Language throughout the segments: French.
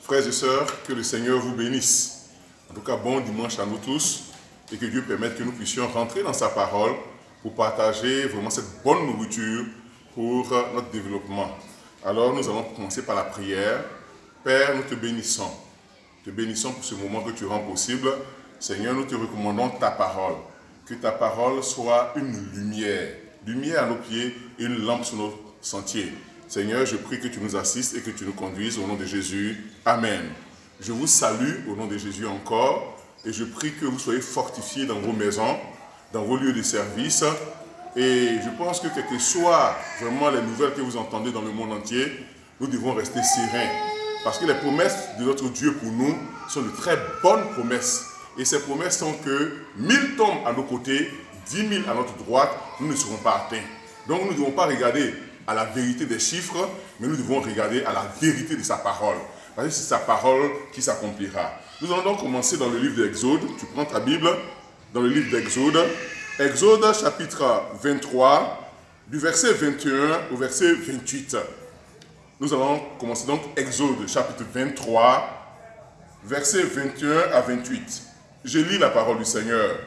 Frères et sœurs, que le Seigneur vous bénisse. En tout cas, bon dimanche à nous tous et que Dieu permette que nous puissions rentrer dans sa parole pour partager vraiment cette bonne nourriture pour notre développement. Alors, nous allons commencer par la prière. Père, nous te bénissons. Te bénissons pour ce moment que tu rends possible. Seigneur, nous te recommandons ta parole. Que ta parole soit une lumière. Lumière à nos pieds et une lampe sur nos sentiers. Seigneur, je prie que tu nous assistes et que tu nous conduises au nom de Jésus. Amen. Je vous salue au nom de Jésus encore et je prie que vous soyez fortifiés dans vos maisons, dans vos lieux de service. Et je pense que quelles que soient vraiment les nouvelles que vous entendez dans le monde entier, nous devons rester sereins. Parce que les promesses de notre Dieu pour nous sont de très bonnes promesses. Et ces promesses sont que 1000 tombent à nos côtés, 10 000 à notre droite, nous ne serons pas atteints. Donc nous ne devons pas regarder à la vérité des chiffres, mais nous devons regarder à la vérité de sa parole. Parce que c'est sa parole qui s'accomplira. Nous allons donc commencer dans le livre d'Exode. Tu prends ta Bible dans le livre d'Exode. Exode chapitre 23, du verset 21 au verset 28. Nous allons commencer donc Exode chapitre 23, verset 21 à 28. Je lis la parole du Seigneur.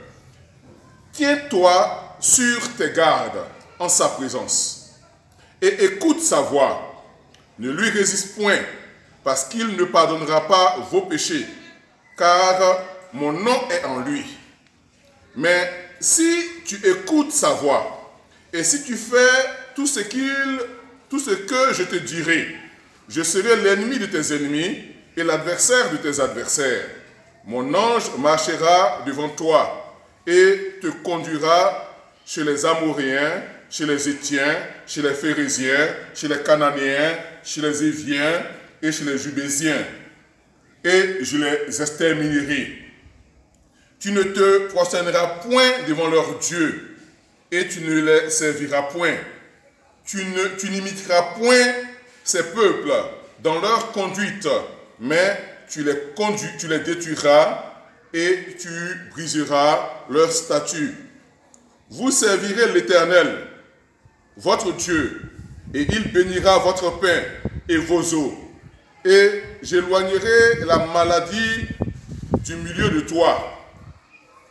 Tiens-toi sur tes gardes en sa présence et écoute sa voix. Ne lui résiste point, parce qu'il ne pardonnera pas vos péchés, car mon nom est en lui. Mais si tu écoutes sa voix, et si tu fais tout ce que je te dirai, je serai l'ennemi de tes ennemis et l'adversaire de tes adversaires. Mon ange marchera devant toi et te conduira chez les Amoréens, chez les Étiens, chez les Phérésiens, chez les Cananéens, chez les Éviens et chez les Jubésiens. Et je les exterminerai. Tu ne te prosterneras point devant leur Dieu, et tu ne les serviras point. Tu n'imiteras point ces peuples dans leur conduite, mais tu les détruiras et tu briseras leurs statuts. Vous servirez l'Éternel, votre Dieu, et il bénira votre pain et vos eaux. Et j'éloignerai la maladie du milieu de toi.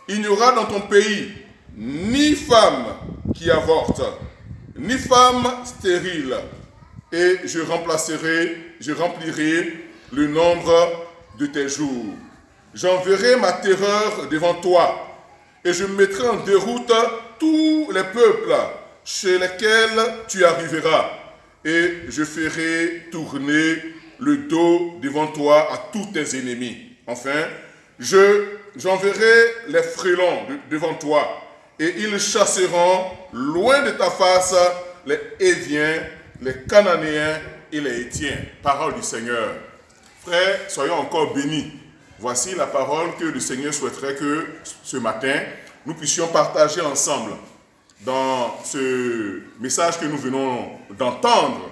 Il n'y aura dans ton pays ni femme qui avorte, ni femme stérile. Et je remplirai le nombre de tes jours. J'enverrai ma terreur devant toi, et je mettrai en déroute tous les peuples chez lesquels tu arriveras, et je ferai tourner le dos devant toi à tous tes ennemis. Enfin, j'enverrai les frélons devant toi, et ils chasseront loin de ta face les Éviens, les Cananéens et les Étiens. Parole du Seigneur. Frères, soyons encore bénis. Voici la parole que le Seigneur souhaiterait que ce matin, nous puissions partager ensemble. Dans ce message que nous venons d'entendre,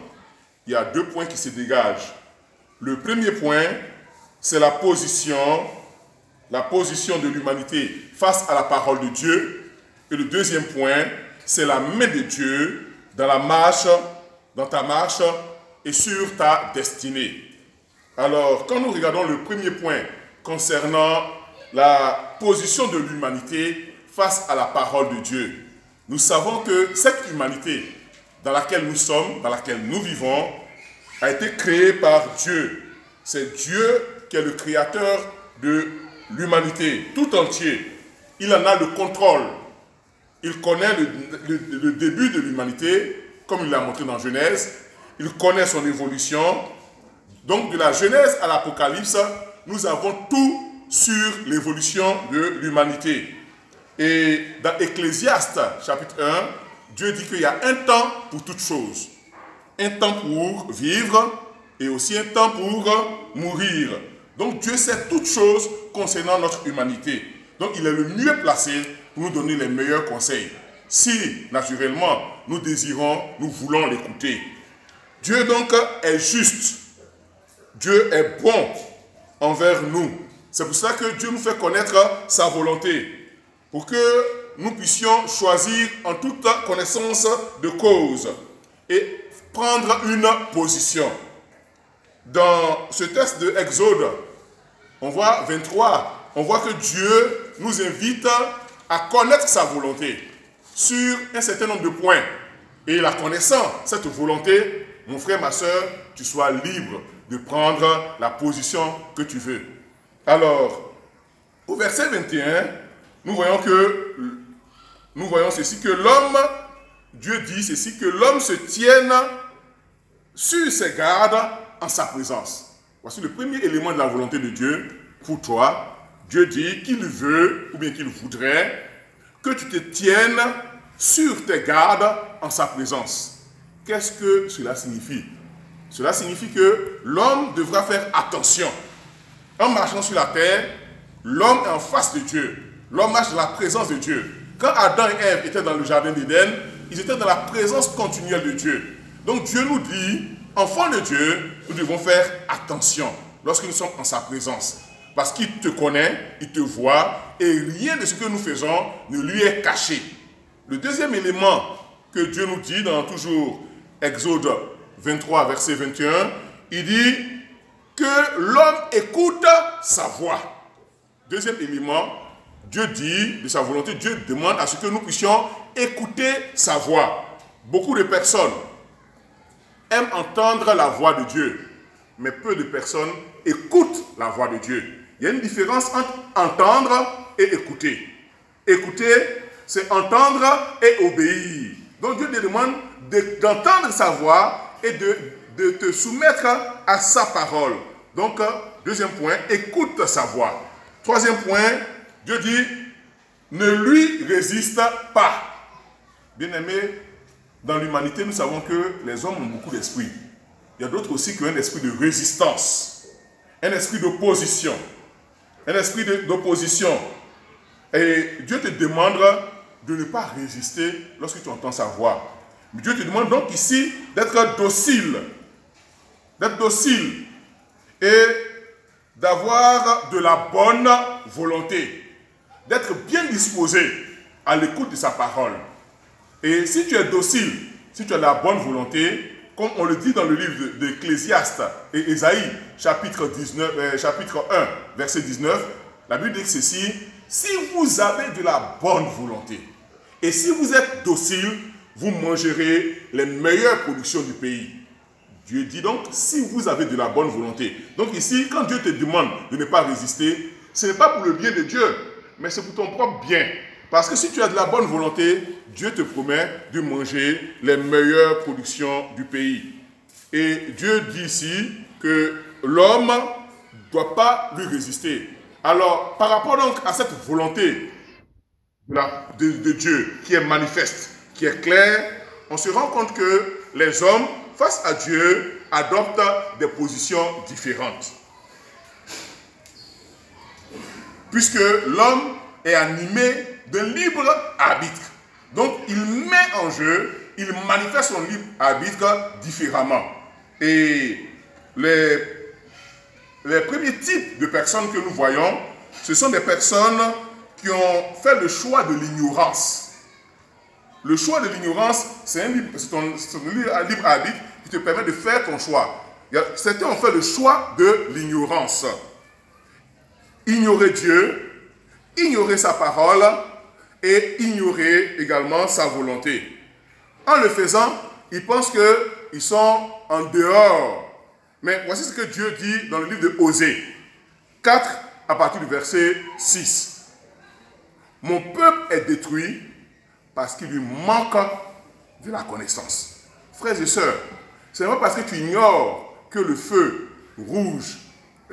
il y a 2 points qui se dégagent. Le premier point, c'est la position de l'humanité face à la parole de Dieu. Et le deuxième point, c'est la main de Dieu dans ta marche et sur ta destinée. Alors, quand nous regardons le premier point concernant la position de l'humanité face à la parole de Dieu, nous savons que cette humanité dans laquelle nous sommes, dans laquelle nous vivons, a été créée par Dieu. C'est Dieu qui est le créateur de l'humanité tout entier. Il en a le contrôle. Il connaît le début de l'humanité, comme il l'a montré dans Genèse. Il connaît son évolution. Donc, de la Genèse à l'Apocalypse, nous avons tout sur l'évolution de l'humanité. Et dans Ecclésiaste, chapitre 1, Dieu dit qu'il y a un temps pour toutes choses. Un temps pour vivre et aussi un temps pour mourir. Donc, Dieu sait toutes choses concernant notre humanité. Donc, il est le mieux placé pour nous donner les meilleurs conseils. Si, naturellement, nous voulons l'écouter. Dieu, donc, est juste. Dieu est bon envers nous. C'est pour ça que Dieu nous fait connaître sa volonté. Pour que nous puissions choisir en toute connaissance de cause et prendre une position. dans ce texte de Exode, on voit 23, on voit que Dieu nous invite à connaître sa volonté sur un certain nombre de points. Et la connaissant, cette volonté, mon frère, ma soeur, tu sois libre de prendre la position que tu veux. Alors, au verset 21, nous voyons ceci, que l'homme, Dieu dit ceci, que l'homme se tienne sur ses gardes en sa présence. Voici le premier élément de la volonté de Dieu pour toi. Dieu dit qu'il veut, ou bien qu'il voudrait, que tu te tiennes sur tes gardes en sa présence. Qu'est-ce que cela signifie? Cela signifie que l'homme devra faire attention. En marchant sur la terre, l'homme est en face de Dieu. L'homme marche dans la présence de Dieu. Quand Adam et Ève étaient dans le jardin d'Éden, ils étaient dans la présence continuelle de Dieu. Donc Dieu nous dit, enfants de Dieu, nous devons faire attention lorsque nous sommes en sa présence. Parce qu'il te connaît, il te voit, et rien de ce que nous faisons ne lui est caché. Le deuxième élément que Dieu nous dit dans toujours Exode 23, verset 21, il dit que l'homme écoute sa voix. Deuxième élément, Dieu dit de sa volonté, Dieu demande à ce que nous puissions écouter sa voix. Beaucoup de personnes aiment entendre la voix de Dieu, mais peu de personnes écoutent la voix de Dieu. Il y a une différence entre entendre et écouter. Écouter, c'est entendre et obéir. Donc Dieu te demande d'entendre sa voix et de te soumettre à sa parole. Donc, deuxième point, écoute sa voix. Troisième point, Dieu dit, ne lui résiste pas. Bien-aimés, dans l'humanité, nous savons que les hommes ont beaucoup d'esprit. Il y a d'autres aussi qui ont un esprit de résistance, un esprit d'opposition. Un esprit d'opposition. Et Dieu te demande de ne pas résister lorsque tu entends sa voix. Mais Dieu te demande donc ici d'être docile. D'être docile. Et d'avoir de la bonne volonté. D'être bien disposé à l'écoute de sa parole. Et si tu es docile, si tu as de la bonne volonté, comme on le dit dans le livre d'Ecclésiaste et Ésaïe, chapitre 1, verset 19, la Bible dit ceci, si vous avez de la bonne volonté, et si vous êtes docile, vous mangerez les meilleures productions du pays. Dieu dit donc, si vous avez de la bonne volonté. Donc ici, quand Dieu te demande de ne pas résister, ce n'est pas pour le bien de Dieu, mais c'est pour ton propre bien. Parce que si tu as de la bonne volonté, Dieu te promet de manger les meilleures productions du pays. Et Dieu dit ici que l'homme ne doit pas lui résister. Alors, par rapport donc à cette volonté de Dieu qui est manifeste, qui est claire, on se rend compte que les hommes, face à Dieu, adoptent des positions différentes. Puisque l'homme est animé d'un libre arbitre. Donc, il met en jeu, il manifeste son libre arbitre différemment. Et les premiers types de personnes que nous voyons, ce sont des personnes qui ont fait le choix de l'ignorance. Le choix de l'ignorance, c'est un libre arbitre qui te permet de faire ton choix. Certains ont fait le choix de l'ignorance. Ignorer Dieu, ignorer sa parole, et ignorer également sa volonté. En le faisant, ils pensent qu'ils sont en dehors. Mais voici ce que Dieu dit dans le livre de Osée 4, à partir du verset 6. Mon peuple est détruit parce qu'il lui manque de la connaissance. Frères et sœurs, ce n'est pas parce que tu ignores que le feu rouge,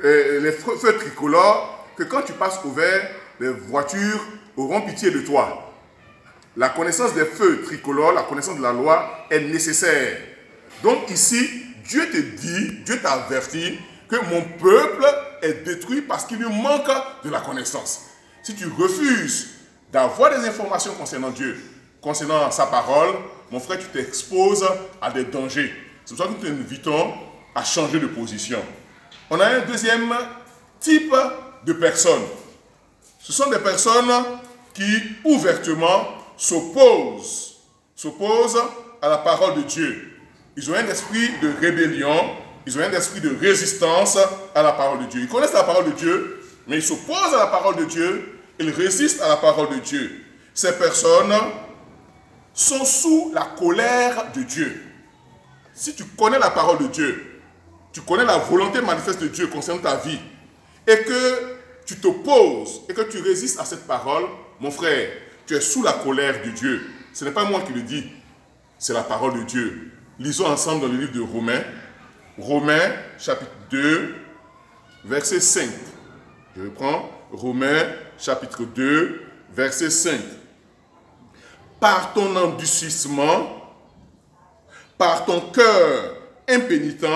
les feux tricolores, que quand tu passes au vert, les voitures auront pitié de toi. La connaissance des feux tricolores, la connaissance de la loi est nécessaire. Donc ici, Dieu te dit, Dieu t'avertit que mon peuple est détruit parce qu'il lui manque de la connaissance. Si tu refuses d'avoir des informations concernant Dieu, concernant sa parole, mon frère, tu t'exposes à des dangers. C'est pour ça que nous t'invitons à changer de position. On a un deuxième type de personnes. Ce sont des personnes qui ouvertement s'opposent à la parole de Dieu. Ils ont un esprit de rébellion Ils ont un esprit de résistance à la parole de Dieu. Ils connaissent la parole de Dieu, mais ils s'opposent à la parole de Dieu. Ils résistent à la parole de Dieu. Ces personnes sont sous la colère de Dieu. Si tu connais la parole de Dieu, tu connais la volonté manifeste de Dieu concernant ta vie, et que tu t'opposes et que tu résistes à cette parole, mon frère, tu es sous la colère de Dieu. Ce n'est pas moi qui le dis, c'est la parole de Dieu. Lisons ensemble dans le livre de Romains. Romains, chapitre 2, verset 5. Je reprends. Romains, chapitre 2, verset 5. Par ton endurcissement, par ton cœur impénitent,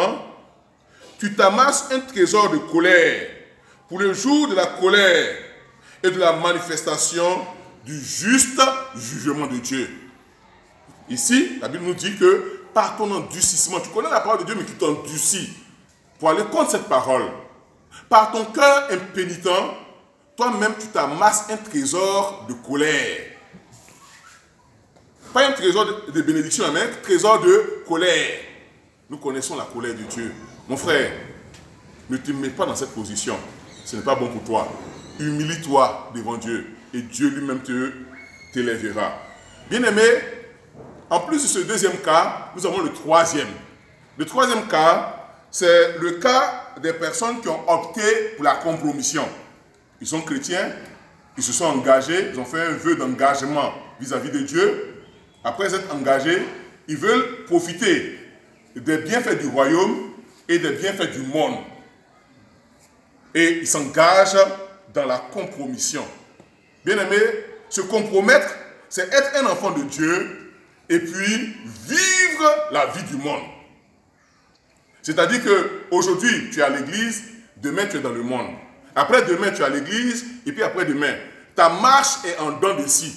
tu t'amasses un trésor de colère pour le jour de la colère et de la manifestation du juste jugement de Dieu. Ici, la Bible nous dit que par ton endurcissement, tu connais la parole de Dieu, mais tu t'endurcis pour aller contre cette parole. Par ton cœur impénitent, toi-même, tu t'amasses un trésor de colère. Pas un trésor de bénédiction, mais un trésor de colère. Nous connaissons la colère de Dieu. Mon frère, ne te mets pas dans cette position. Ce n'est pas bon pour toi. Humilie-toi devant Dieu et Dieu lui-même t'élèvera. Bien-aimé, en plus de ce deuxième cas, nous avons le troisième. Le troisième cas, c'est le cas des personnes qui ont opté pour la compromission. Ils sont chrétiens, ils se sont engagés, ils ont fait un vœu d'engagement vis-à-vis de Dieu. Après être engagés, ils veulent profiter des bienfaits du royaume et des bienfaits du monde. Et ils s'engagent dans la compromission. Bien-aimé, se compromettre, c'est être un enfant de Dieu et puis vivre la vie du monde. C'est-à-dire qu'aujourd'hui, tu es à l'église, demain, tu es dans le monde. Après-demain, tu es à l'église, et puis après-demain, ta marche est en dents de scie.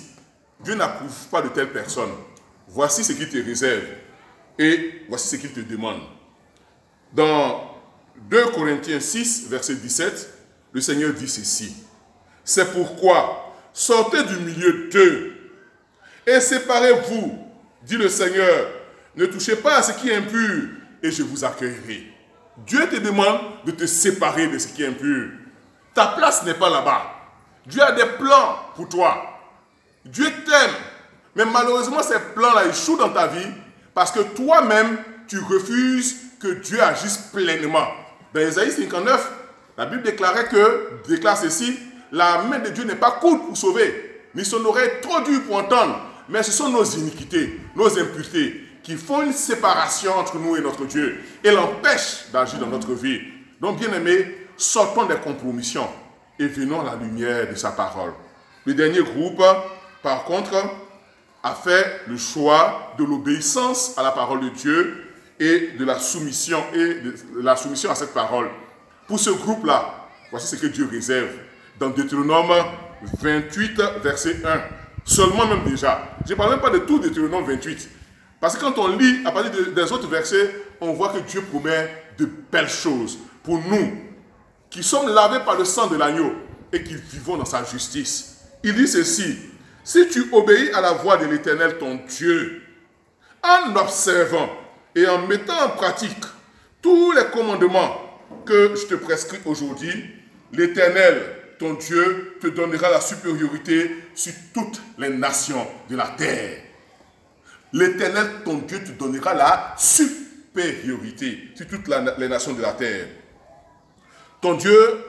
Dieu n'approuve pas de telles personnes. Voici ce qu'il te réserve et voici ce qu'il te demande. Dans 2 Corinthiens 6, verset 17, le Seigneur dit ceci. C'est pourquoi, sortez du milieu d'eux et séparez-vous, dit le Seigneur. Ne touchez pas à ce qui est impur et je vous accueillerai. Dieu te demande de te séparer de ce qui est impur. Ta place n'est pas là-bas. Dieu a des plans pour toi. Dieu t'aime. Mais malheureusement, ces plans-là échouent dans ta vie parce que toi-même, tu refuses que Dieu agisse pleinement. Dans Ésaïe 59, la Bible déclare ceci, la main de Dieu n'est pas courte pour sauver, ni son oreille trop dure pour entendre, mais ce sont nos iniquités, nos impuretés, qui font une séparation entre nous et notre Dieu et l'empêchent d'agir dans notre vie. Donc, bien-aimés, sortons des compromissions et venons à la lumière de sa parole. Le dernier groupe, par contre, a fait le choix de l'obéissance à la parole de Dieu et de la soumission à cette parole. Pour ce groupe-là, voici ce que Dieu réserve dans Deutéronome 28, verset 1. Seulement même déjà. Je ne parle même pas de tout Deutéronome 28. Parce que quand on lit à partir des autres versets, on voit que Dieu promet de belles choses pour nous, qui sommes lavés par le sang de l'agneau et qui vivons dans sa justice. Il dit ceci, si tu obéis à la voix de l'Éternel ton Dieu, en observant et en mettant en pratique tous les commandements que je te prescris aujourd'hui, l'Éternel ton Dieu te donnera la supériorité sur toutes les nations de la terre. L'Éternel ton Dieu te donnera la supériorité sur toutes les nations de la terre. Ton Dieu,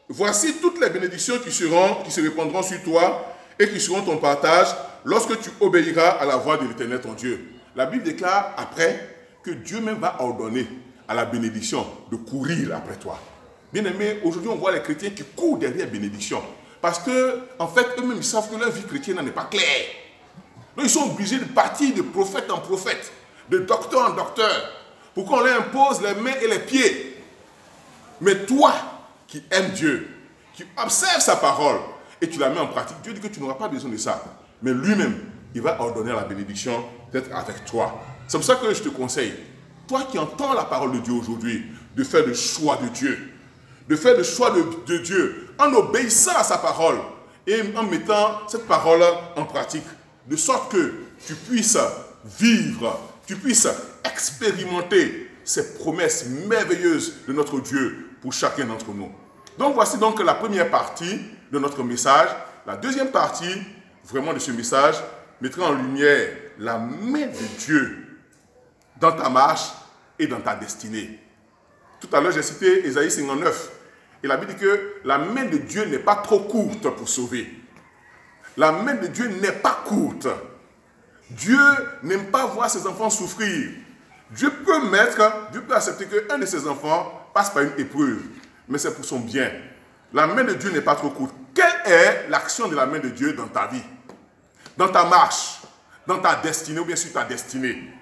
voici toutes les bénédictions qui se répandront sur toi et qui seront ton partage lorsque tu obéiras à la voix de l'Éternel ton Dieu. La Bible déclare après que Dieu même va ordonner à la bénédiction de courir après toi. Bien aimé, aujourd'hui on voit les chrétiens qui courent derrière la bénédiction parce que en fait eux-mêmes ils savent que leur vie chrétienne n'est pas claire. Donc ils sont obligés de partir de prophète en prophète, de docteur en docteur, pour qu'on leur impose les mains et les pieds. Mais toi qui aimes Dieu, qui observes sa parole et tu la mets en pratique, Dieu dit que tu n'auras pas besoin de ça. Mais lui-même, il va ordonner à la bénédiction d'être avec toi. C'est pour ça que je te conseille, toi qui entends la parole de Dieu aujourd'hui, de faire le choix de Dieu. De faire le choix de Dieu en obéissant à sa parole et en mettant cette parole en pratique. De sorte que tu puisses vivre, tu puisses expérimenter ces promesses merveilleuses de notre Dieu pour chacun d'entre nous. Donc voici donc la première partie de notre message. La deuxième partie, vraiment de ce message, mettra en lumière la main de Dieu dans ta marche et dans ta destinée. Tout à l'heure, j'ai cité Ésaïe 59. Et la Bible dit que la main de Dieu n'est pas trop courte pour sauver. La main de Dieu n'est pas courte. Dieu n'aime pas voir ses enfants souffrir. Dieu peut accepter qu'un de ses enfants passe par une épreuve, mais c'est pour son bien. La main de Dieu n'est pas trop courte. Quelle est l'action de la main de Dieu dans ta vie, dans ta marche, dans ta destinée ou bien sur ta destinée?